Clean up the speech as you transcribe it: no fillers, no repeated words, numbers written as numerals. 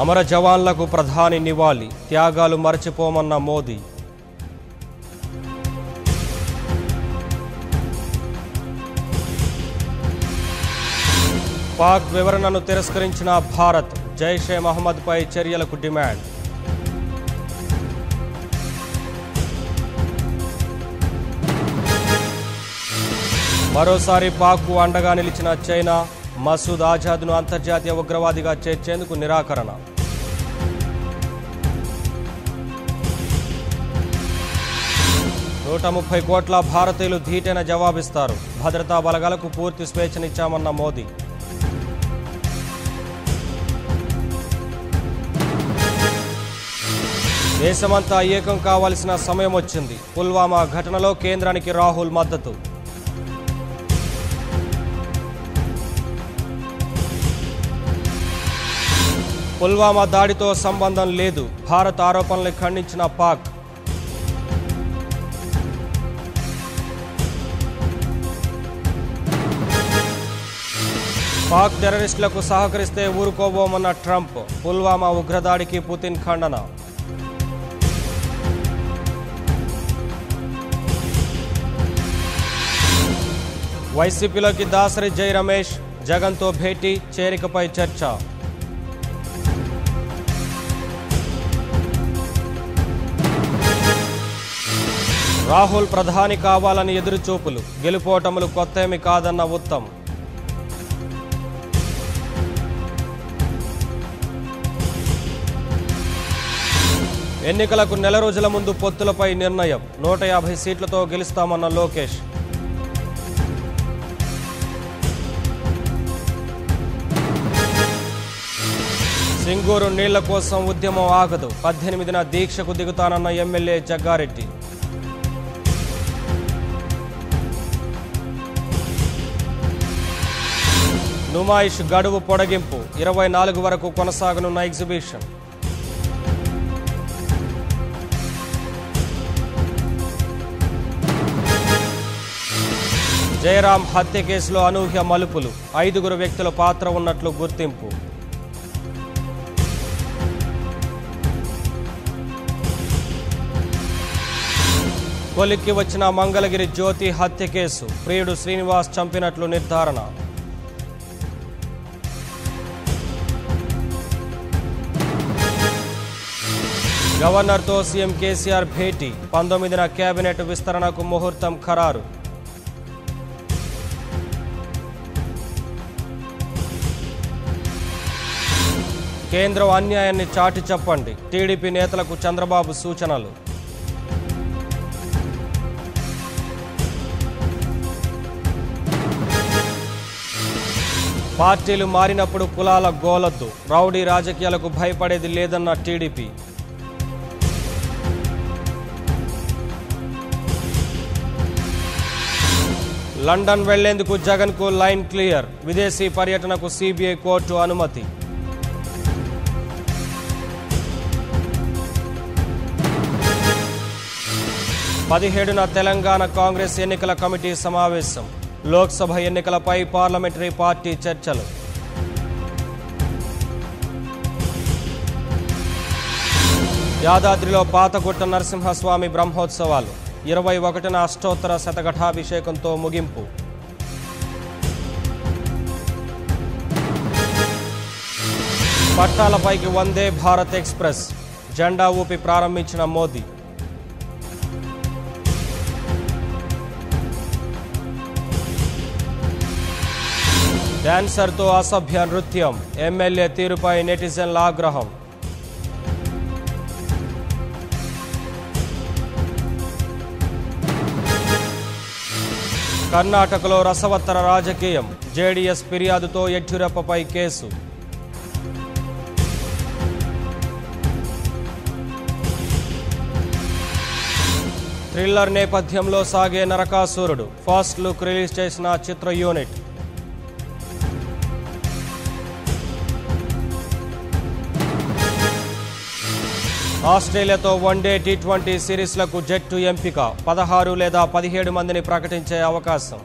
అమర జవాన్లకు ప్రధాని నివాళి, త్యాగాలు మరచిపోమన్న మోదీ. పాక్ వివరణను తిరస్కరించిన భారత్, జైషే మహమ్మద్పై చర్యలకు డిమాండ్. మరోసారి పాక్కు అండగా నిలిచిన చైనా, మసూద్ ఆజాద్ను అంతర్జాతీయ ఉగ్రవాదిగా చేర్చేందుకు నిరాకరణ. ₹130 కోట్ల భారతీయులు ధీటైన జవాబిస్తారు, భద్రతా బలగాలకు పూర్తి స్వేచ్ఛనిచ్చామన్న మోదీ. దేశమంతా ఏకం కావాల్సిన సమయం వచ్చింది, పుల్వామా ఘటనలో కేంద్రానికి రాహుల్ మద్దతు. పుల్వామా దాడితో సంబంధం లేదు, భారత్ ఆరోపణలు ఖండించిన పాక్. పాక్ టెర్రరిస్టులకు సహకరిస్తే ఊరుకోబోమన్న ట్రంప్, పుల్వామా ఉగ్రదాడికి పుతిన్ ఖండన. వైసీపీలోకి దాసరి జై రమేష్, జగన్తో భేటీ, చేరికపై చర్చ. రాహుల్ ప్రధాని కావాలని ఎదురుచూపులు, గెలుపోటములు కొత్తేమి కాదన్న ఉత్తమ్. ఎన్నికలకు నెల రోజుల ముందు పొత్తులపై నిర్ణయం, 150 సీట్లతో గెలుస్తామన్న లోకేష్. సింగూరు నీళ్ల కోసం ఉద్యమం ఆగదు, 18న దీక్షకు దిగుతానన్న ఎమ్మెల్యే జగ్గారెడ్డి. నుమాయిష్ గడువు పొడిగింపు, 24 వరకు కొనసాగనున్న ఎగ్జిబిషన్. జయరాం హత్య కేసులో అనూహ్య మలుపులు, 5 వ్యక్తుల పాత్ర ఉన్నట్లు గుర్తింపు. కొలిక్కి వచ్చిన మంగళగిరి జ్యోతి హత్య కేసు, ప్రియుడు శ్రీనివాస్ చంపినట్లు నిర్ధారణ. గవర్నర్తో సీఎం కేసీఆర్ భేటీ, 19న కేబినెట్ విస్తరణకు ముహూర్తం ఖరారు. కేంద్రం అన్యాయాన్ని చాటి చెప్పండి, టీడీపీ నేతలకు చంద్రబాబు సూచనలు. పార్టీలు మారినప్పుడు కులాల గోలొద్దు, రౌడీ రాజకీయాలకు భయపడేది లేదన్న టీడీపీ. లండన్ వెళ్లేందుకు జగన్కు లైన్ క్లియర్, విదేశీ పర్యటనకు సిబిఐ కోర్టు అనుమతి. పదిహేడున తెలంగాణ కాంగ్రెస్ ఎన్నికల కమిటీ సమావేశం, లోక్సభ ఎన్నికలపై పార్లమెంటరీ పార్టీ చర్చలు. యాదాద్రిలో పాతగుట్ట నరసింహస్వామి బ్రహ్మోత్సవాలు, 21న అష్టోత్తర శతఘటాభిషేకంతో ముగింపు. పట్టాలపైకి వందే భారత్ ఎక్స్ప్రెస్, జెండా ఊపి ప్రారంభించిన మోదీ. డాన్సర్తో అసభ్య నృత్యం, ఎమ్మెల్యే తీరుపై నెటిజన్ల ఆగ్రహం. కర్ణాటకలో రసవత్తర రాజకీయం, జేడీఎస్ ఫిర్యాదుతో యడ్యూరప్పపై కేసు. థ్రిల్లర్ నేపథ్యంలో సాగే నరకాసురుడు, ఫస్ట్ లుక్ రిలీజ్ చేసిన చిత్ర యూనిట్. ఆస్ట్రేలియాతో వన్డే టీ20 సిరీస్లకు జట్టు ఎంపిక, 16 లేదా 17 మందిని ప్రకటించే అవకాశం.